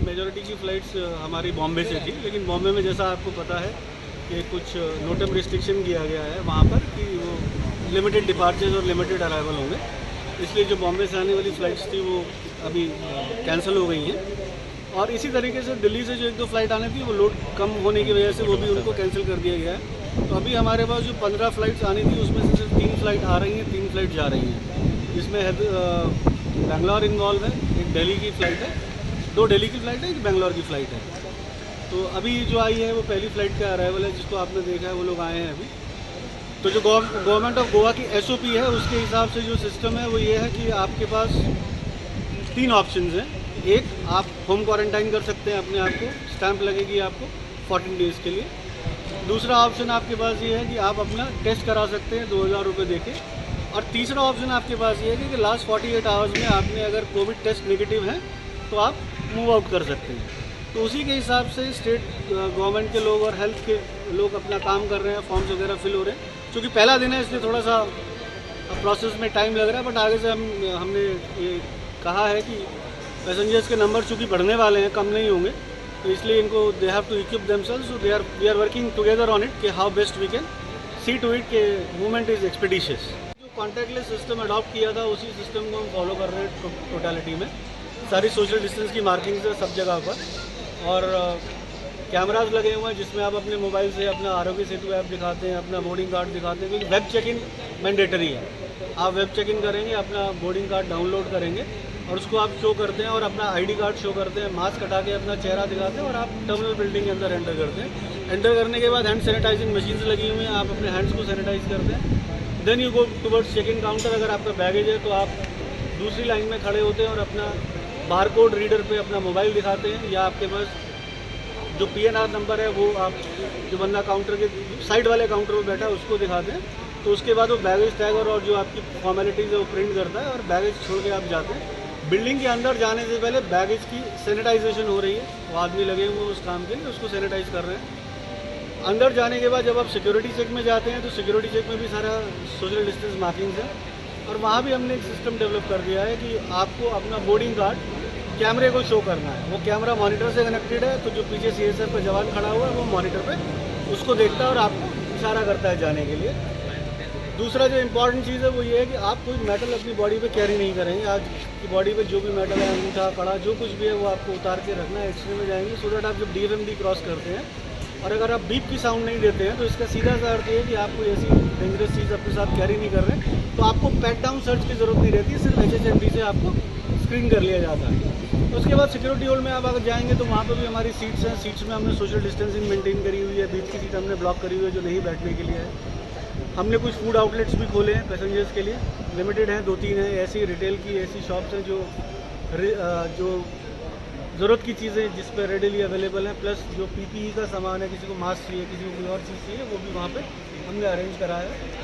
Majority की flights हमारी बॉम्बे से थी, लेकिन बॉम्बे में जैसा आपको पता है कि कुछ नोटम रिस्ट्रिक्शन किया गया है वहाँ पर कि वो लिमिटेड डिपार्चर्स और लिमिटेड अराइवल होंगे, इसलिए जो बॉम्बे से आने वाली फ़्लाइट्स थी वो अभी कैंसिल हो गई हैं। और इसी तरीके से दिल्ली से जो 1-2 फ्लाइट आनी थी वो लोड कम होने की वजह से वो भी उनको कैंसिल कर दिया गया है। तो अभी हमारे पास जो 15 फ़्लाइट्स आनी थी उसमें से सिर्फ 3 फ्लाइट आ रही हैं, 3 फ्लाइट जा रही हैं, जिसमें बेंगलोर इन्वॉल्व है, एक दिल्ली की फ़्लाइट है, 2 दिल्ली की फ़्लाइट है, एक बेंगलोर की फ़्लाइट है। तो अभी जो आई है वो पहली फ़्लाइट का अराइवल है, जिसको आपने देखा है वो लोग आए हैं अभी। तो जो गवर्नमेंट ऑफ गोवा की SOP है उसके हिसाब से जो सिस्टम है वो ये है कि आपके पास 3 ऑप्शंस हैं। एक, आप होम क्वारंटाइन कर सकते हैं अपने आप को, स्टैंप लगेगी आपको 14 डेज़ के लिए। दूसरा ऑप्शन आपके पास ये है कि आप अपना टेस्ट करा सकते हैं 2000 रुपये देके। और तीसरा ऑप्शन आपके पास ये है कि लास्ट 48 आवर्स में आपने अगर कोविड टेस्ट नेगेटिव है तो आप मूव आउट कर सकते हैं। तो उसी के हिसाब से स्टेट गवर्नमेंट के लोग और हेल्थ के लोग अपना काम कर रहे हैं, फॉर्म्स वगैरह फिल हो रहे हैं। क्योंकि पहला दिन है इसलिए थोड़ा सा प्रोसेस में टाइम लग रहा है, बट आगे से हमने ये कहा है कि पैसेंजर्स के नंबर चूँकि बढ़ने वाले हैं, कम नहीं होंगे, तो इसलिए इनको they have to equip themselves, so we are working together on it कि how best we can see to it के मूवमेंट इज़ एक्सपीडिशियस। जो कॉन्टैक्टलेस सिस्टम अडॉप्ट किया था उसी सिस्टम को हम फॉलो कर रहे हैं टोटलिटी में। सारी सोशल डिस्टेंस की मार्किंग्स है सब जगह पर, और कैमराज लगे हुए हैं जिसमें आप अपने मोबाइल से अपना आरोग्य सेतु ऐप दिखाते हैं, अपना बोर्डिंग कार्ड दिखाते हैं, क्योंकि वेब चेक इन मैंडेटरी है। आप वेब चेक इन करेंगे, अपना बोर्डिंग कार्ड डाउनलोड करेंगे और उसको आप शो करते हैं और अपना ID कार्ड शो करते हैं, मास्क हटा के अपना चेहरा दिखाते हैं और आप टर्मिनल बिल्डिंग के अंदर एंटर करते हैं। एंटर करने के बाद हैंड सैनिटाइजिंग मशीन्स लगी हुई हैं, आप अपने हैंड्स को सैनिटाइज करते हैं। Then you go towards check in counter. अगर आपका बैगेज है तो आप दूसरी लाइन में खड़े होते हैं और अपना बारकोड रीडर पे अपना मोबाइल दिखाते हैं, या आपके पास जो PNR नंबर है वो आप जो बंदा काउंटर के साइड वाले काउंटर पर बैठा है उसको दिखाते हैं। तो उसके बाद वो बैगेज टैग और जो आपकी फॉर्मेलिटीज़ है वो प्रिंट करता है और बैगेज छोड़ के आप जाते हैं। बिल्डिंग के अंदर जाने से पहले बैगेज की सैनिटाइजेशन हो रही है, वो आदमी लगे हुए उस काम के लिए, उसको सैनिटाइज कर रहे हैं। अंदर जाने के बाद जब आप सिक्योरिटी चेक में जाते हैं तो सिक्योरिटी चेक में भी सारा सोशल डिस्टेंस मार्किंग्स है, और वहाँ भी हमने एक सिस्टम डेवलप कर दिया है कि आपको अपना बोर्डिंग कार्ड कैमरे को शो करना है। वो कैमरा मॉनिटर से कनेक्टेड है, तो जो पीछे CSF का जवान खड़ा हुआ है वो मॉनिटर पे उसको देखता है और आपको इशारा करता है जाने के लिए। दूसरा जो इम्पॉर्टेंट चीज़ है वो ये है कि आप कोई मेटल अपनी बॉडी पे कैरी नहीं करेंगे। आज की बॉडी पे जो भी मेटल है, अंगूठा, कड़ा, जो कुछ भी है वो आपको उतार के रखना है, एक्सरे में जाएंगे, सो दैट आप जब DFMD क्रॉस करते हैं और अगर आप बीप की साउंड नहीं देते हैं तो इसका सीधा सा अर्थ ये है कि आप कोई ऐसी डेंजरस चीज़ अपने साथ कैरी नहीं कर रहे हैं, तो आपको पैट डाउन सर्च की ज़रूरत नहीं रहती, सिर्फ HHMD से आपको स्क्रीन कर लिया जाता है। उसके बाद सिक्योरिटी होल्ड में आप अगर जाएंगे तो वहाँ पर भी हमारी सीट्स हैं, सीट्स में हमने सोशल डिस्टेंसिंग मेंटेन करी हुई है, बीच की सीट हमने ब्लॉक करी हुई है जो नहीं बैठने के लिए है। हमने कुछ फूड आउटलेट्स भी खोले हैं पैसेंजर्स के लिए, लिमिटेड हैं, 2-3 हैं, ऐसी रिटेल की ऐसी शॉप्स हैं जो ज़रूरत की चीज़ें जिस पर रेडिली अवेलेबल हैं, प्लस जो PPE का सामान है, किसी को मास्क चाहिए, किसी को कोई और चीज़ चाहिए, वो भी वहाँ पे हमने अरेंज करा है।